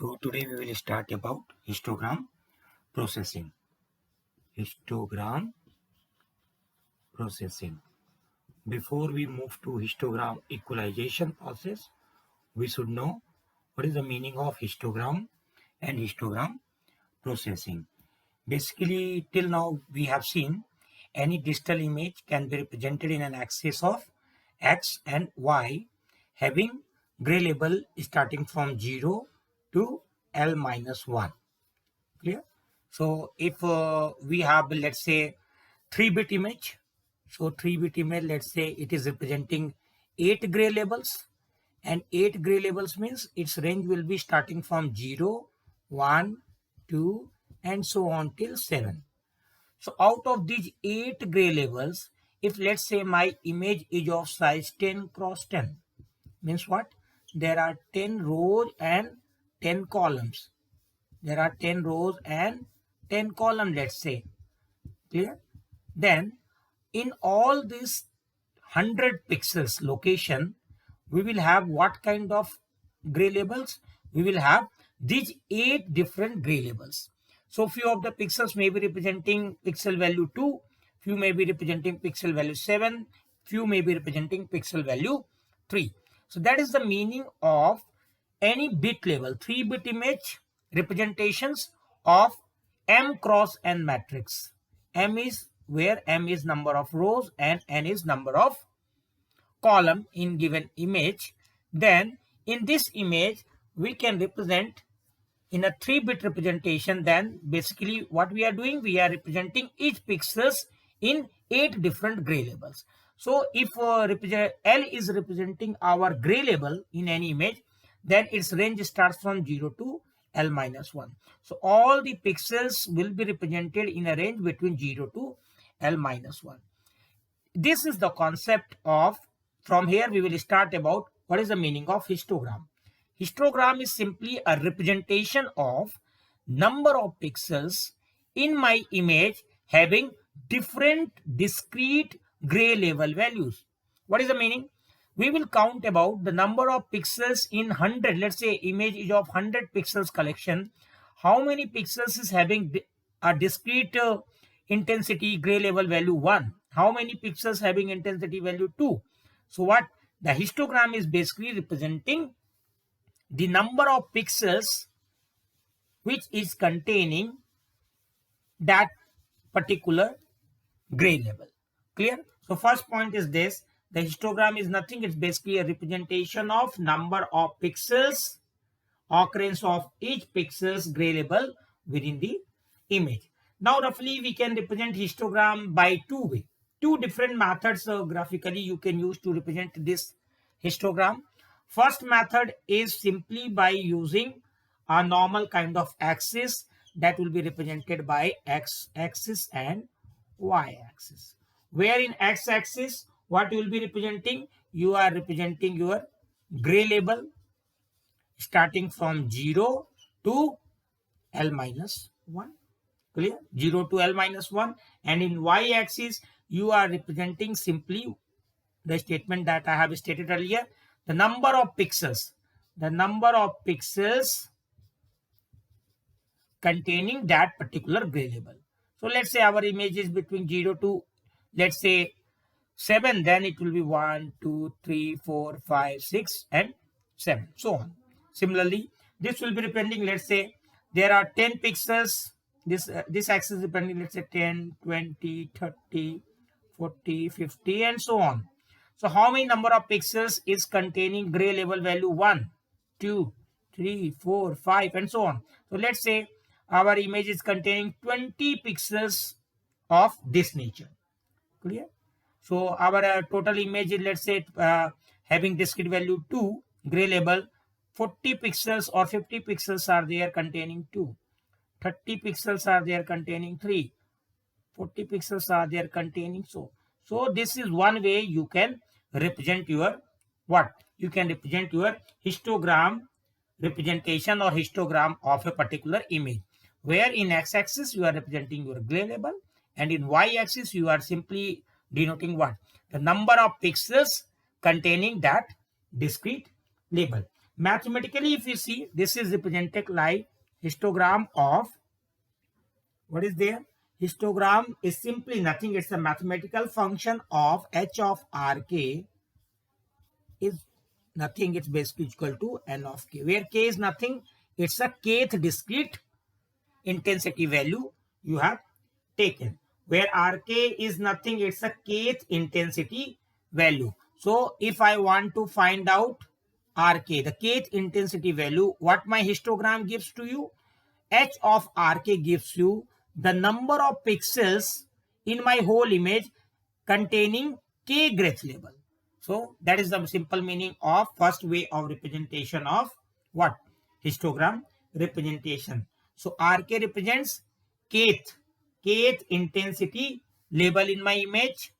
So today we will start about histogram processing. Histogram processing. Before we move to histogram equalization process, we should know what is the meaning of histogram and histogram processing. Basically, till now we have seen any digital image can be represented in an axis of x and y having gray label starting from 0 to L minus 1. Clear? So if we have, let's say, 3-bit image, so 3-bit image, let's say it is representing 8 gray labels, and 8 gray labels means its range will be starting from 0, 1, 2, and so on till 7. So out of these 8 gray labels, if let's say my image is of size 10 cross 10, means what? There are 10 rows and 10 columns. There are 10 rows and 10 columns, let's say. Clear? Then in all these 100 pixels location, we will have what kind of gray labels? We will have these 8 different gray labels. So few of the pixels may be representing pixel value 2, few may be representing pixel value 7, few may be representing pixel value 3. So that is the meaning of any bit label, 3-bit image representations of M cross N matrix. M is where M is number of rows and N is number of column in given image. Then in this image we can represent in a 3-bit representation. Then basically what we are doing, we are representing each pixels in 8 different gray labels. So if L is representing our gray label in any image, then its range starts from 0 to L minus 1. So all the pixels will be represented in a range between 0 to L minus 1. This is the concept of, from here we will start about what is the meaning of histogram. Histogram is simply a representation of number of pixels in my image having different discrete gray label values. What is the meaning? We will count about the number of pixels in 100. Let's say image is of 100 pixels collection. How many pixels is having a discrete intensity gray label value 1? How many pixels having intensity value 2? So what? The histogram is basically representing the number of pixels which is containing that particular gray label. Clear? So first point is this: the histogram is nothing, it's basically a representation of number of pixels, occurrence of each pixel's gray label within the image. Now roughly we can represent histogram by two ways. Two different methods graphically you can use to represent this histogram. First method is simply by using a normal kind of axis that will be represented by x axis and y axis. Where in x axis, what you will be representing? You are representing your gray label starting from 0 to L minus 1. Clear? 0 to L minus 1. And in y axis, you are representing simply the statement that I have stated earlier, the number of pixels. The number of pixels containing that particular gray label. So let's say our image is between 0 to, let's say, 7, then it will be 1, 2, 3, 4, 5, 6, and 7, so on. Similarly, this will be representing, let's say, there are 10 pixels. This axis is representing, let's say, 10, 20, 30, 40, 50, and so on. So how many number of pixels is containing gray label value 1, 2, 3, 4, 5, and so on. So let's say our image is containing 20 pixels of this nature. Clear? So our total image is, let's say, having discrete value 2, gray label, 40 pixels or 50 pixels are there containing 2, 30 pixels are there containing 3, 40 pixels are there containing so. So this is one way you can represent your what? You can represent your histogram representation or histogram of a particular image, where in x-axis you are representing your gray label, and in y-axis you are simply denoting what? The number of pixels containing that discrete label. Mathematically, if you see, this is represented like histogram of, what is there? Histogram is simply nothing. It's a mathematical function of h of rk is nothing. It's basically equal to n of k, where k is nothing. It's a kth discrete intensity value you have taken, where rk is nothing. It's a kth intensity value. So if I want to find out rk, the kth intensity value, what my histogram gives to you, h of rk gives you the number of pixels in my whole image containing k Grace level. So that is the simple meaning of first way of representation of what? Histogram representation. So RK represents kth intensity label in my image.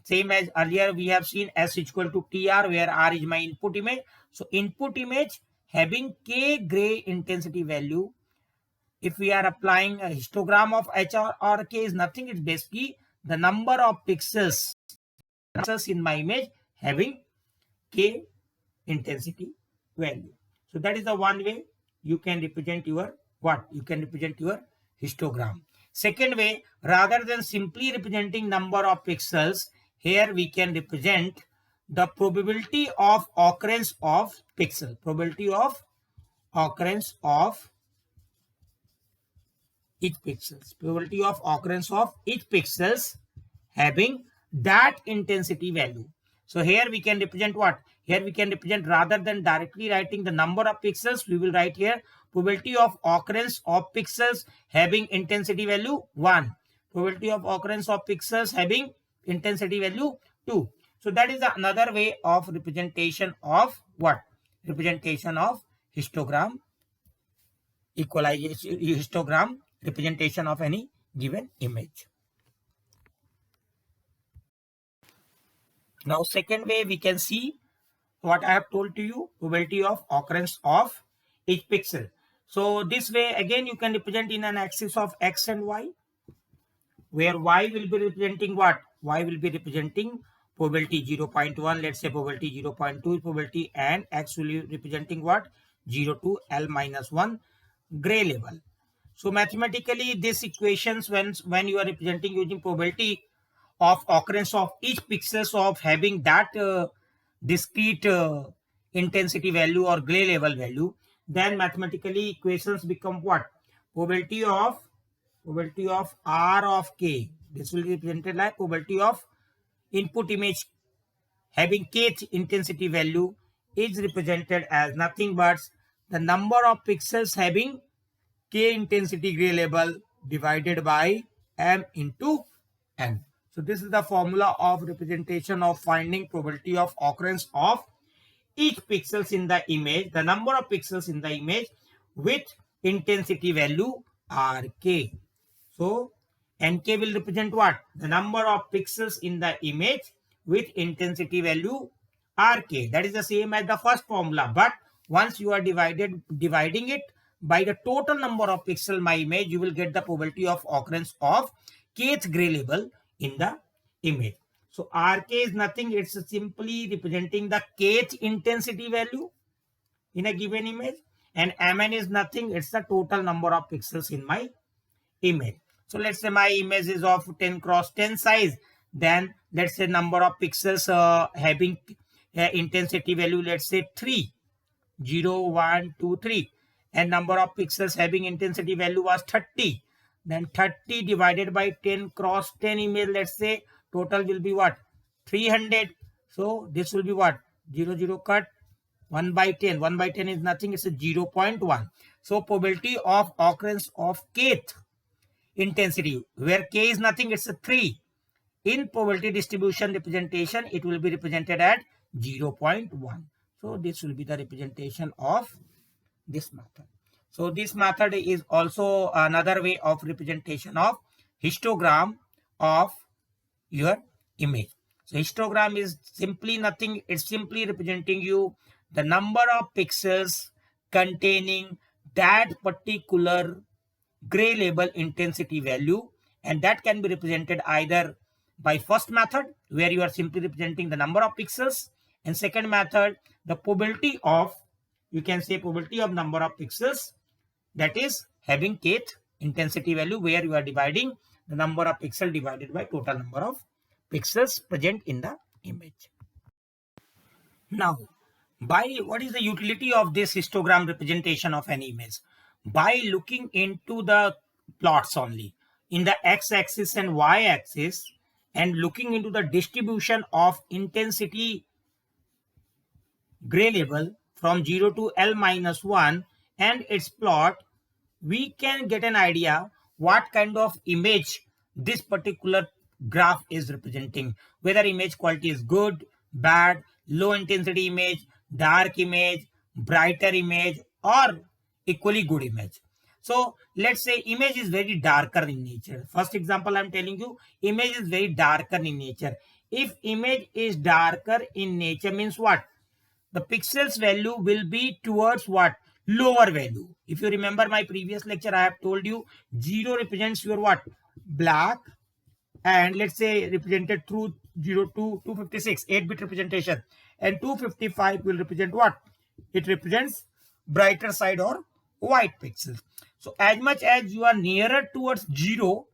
Same as earlier we have seen S equal to TR, where R is my input image. So input image having K gray intensity value. If we are applying a histogram of H or K is nothing. It's basically the number of pixels in my image having K intensity value. So that is the one way you can represent your what? You can represent your histogram. Second way, rather than simply representing number of pixels, here we can represent the probability of occurrence of pixel. Probability of occurrence of each pixels. Probability of occurrence of each pixels having that intensity value. So here we can represent what? Here we can represent, rather than directly writing the number of pixels, we will write here probability of occurrence of pixels having intensity value 1. Probability of occurrence of pixels having intensity value 2. So that is another way of representation of what? Representation of histogram equalization, histogram representation of any given image. Now, second way we can see what I have told to you, probability of occurrence of each pixel. So this way again you can represent in an axis of x and y, where y will be representing what? Y will be representing probability 0.1, let's say probability 0.2 probability, and x will be representing what? 0 to L minus 1 gray level. So mathematically these equations, when you are representing using probability of occurrence of each pixels of having that discrete intensity value or gray level value, then mathematically equations become what? Probability of R of k. This will be represented like probability of input image having kth intensity value is represented as nothing but the number of pixels having k intensity gray level divided by m into n. So this is the formula of representation of finding probability of occurrence of each pixels in the image, the number of pixels in the image with intensity value Rk. So Nk will represent what? The number of pixels in the image with intensity value Rk. That is the same as the first formula, but once you are dividing it by the total number of pixels my image, you will get the probability of occurrence of kth gray level in the image. So Rk is nothing. It's simply representing the kth intensity value in a given image, and Mn is nothing. It's the total number of pixels in my image. So let's say my image is of 10 cross 10 size. Then let's say number of pixels having intensity value, let's say 3, 0, 1, 2, 3. And number of pixels having intensity value was 30. Then 30 divided by 10 cross 10 image, let's say total will be what? 300. So this will be what? 0, 0 cut. 1 by 10. 1 by 10 is nothing. It's a 0.1. So probability of occurrence of kth intensity, where k is nothing, it's a 3. In probability distribution representation, it will be represented at 0.1. So this will be the representation of this method. So this method is also another way of representation of histogram of your image. So histogram is simply nothing. It's simply representing you the number of pixels containing that particular gray label intensity value, and that can be represented either by first method, where you are simply representing the number of pixels, and second method, the probability of you can say probability of number of pixels that is having kth intensity value, where you are dividing the number of pixels divided by total number of pixels present in the image. Now, what is the utility of this histogram representation of an image? By looking into the plots only in the x-axis and y-axis and looking into the distribution of intensity gray label from 0 to L minus 1 and its plot, we can get an idea what kind of image this particular graph is representing, whether image quality is good, bad, low intensity image, dark image, brighter image, or equally good image. So let's say image is very darker in nature. First example I'm telling you, image is very darker in nature. If image is darker in nature means what? The pixels value will be towards what? Lower value. If you remember my previous lecture, I have told you 0 represents your what? Black, and let's say represented through 0 to 256, 8-bit representation, and 255 will represent what? It represents brighter side or white pixels. So as much as you are nearer towards 0,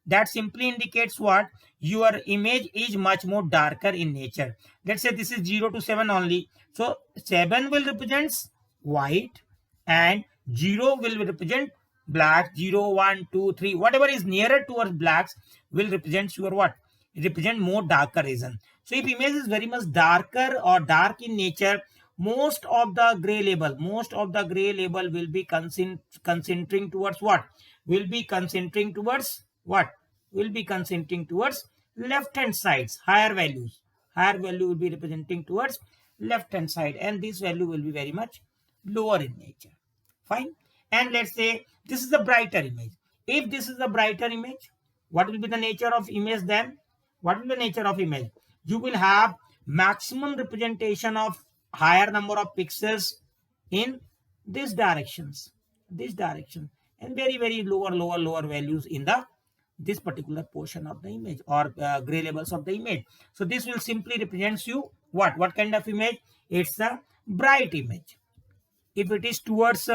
that simply indicates what? Your image is much more darker in nature. Let's say this is 0 to 7 only. So 7 will represent white and 0 will represent black. 0, 1, 2, 3, whatever is nearer towards blacks will represent your what? It represent more darker region. So if image is very much darker or dark in nature, most of the gray label will be concentrating towards what? Will be concentrating towards what? Will be concentrating towards left hand sides, higher values. Higher value will be representing towards left hand side, and this value will be very much lower in nature. Fine. And let's say this is a brighter image. If this is a brighter image, what will be the nature of image then? What will be the nature of image? You will have maximum representation of higher number of pixels in these directions, and very lower values in the this particular portion of the image or gray labels of the image. So this will simply represents you what kind of image? It's a bright image. If it is towards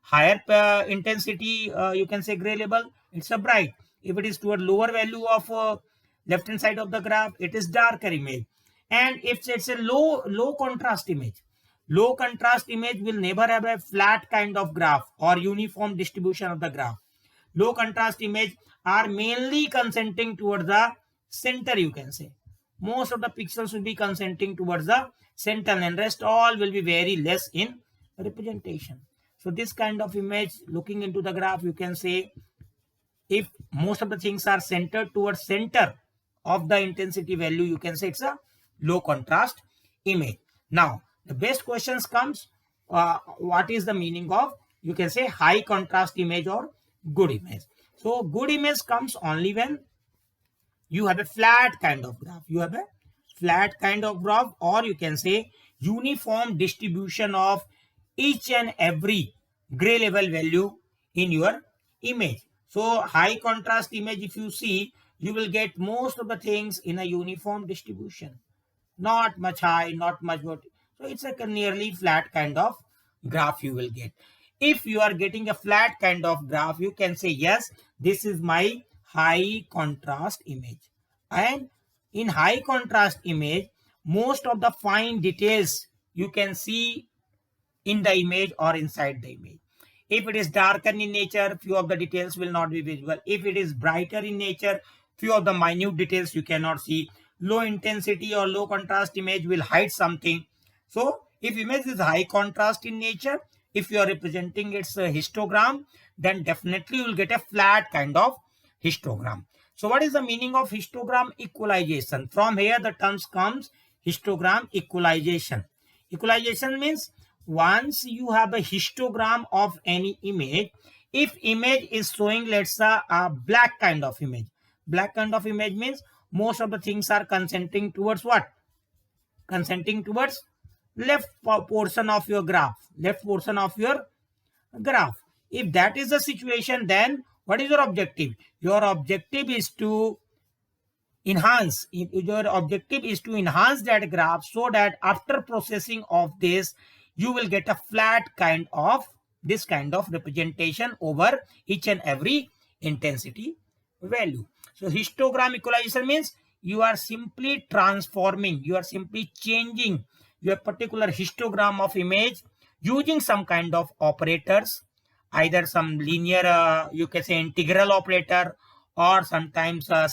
higher intensity, you can say gray label, it's a bright. If it is toward lower value of left hand side of the graph, it is darker image. And if it's a low contrast image, low contrast image will never have a flat kind of graph or uniform distribution of the graph. Low contrast image are mainly concentrating towards the center, you can say. Most of the pixels will be concentrating towards the center, and rest all will be very less in representation. So this kind of image, looking into the graph, you can say if most of the things are centered towards center of the intensity value, you can say it's a low contrast image. Now the best questions comes, what is the meaning of, you can say, high contrast image or good image. So good image comes only when you have a flat kind of graph. You have a flat kind of graph, or you can say uniform distribution of each and every gray level value in your image. So high contrast image, if you see, you will get most of the things in a uniform distribution. Not much high, not much low. So it's like a nearly flat kind of graph you will get. If you are getting a flat kind of graph, you can say, yes, this is my high contrast image. And in high contrast image, most of the fine details you can see in the image or inside the image. If it is darker in nature, few of the details will not be visible. If it is brighter in nature, few of the minute details you cannot see. Low intensity or low contrast image will hide something. So if image is high contrast in nature, if you are representing its histogram, then definitely you will get a flat kind of histogram. So what is the meaning of histogram equalization? From here the terms comes histogram equalization. Equalization means once you have a histogram of any image, if image is showing, let's say, a black kind of image. Black kind of image means most of the things are concentrating towards what? Concentrating towards left portion of your graph. Left portion of your graph. If that is the situation, then what is your objective? Your objective is to enhance. Your objective is to enhance that graph so that after processing of this, you will get a flat kind of this kind of representation over each and every intensity value. So histogram equalization means you are simply transforming, you are simply changing your particular histogram of image using some kind of operators, either some linear, you can say integral operator, or sometimes a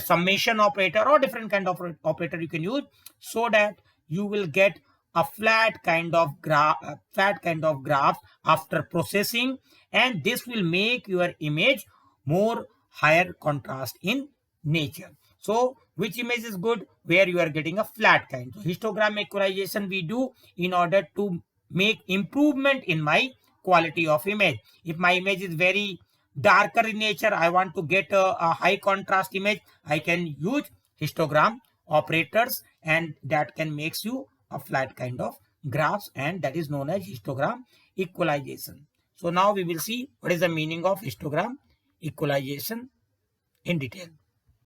summation operator, or different kind of operator you can use, so that you will get a flat kind of graph after processing, and this will make your image more higher contrast in nature. So which image is good? Where you are getting a flat kind. So histogram equalization we do in order to make improvement in my quality of image. If my image is very darker in nature, I want to get a high contrast image, I can use histogram operators, and that can makes you a flat kind of graphs, and that is known as histogram equalization. So now we will see what is the meaning of histogram equalization in detail.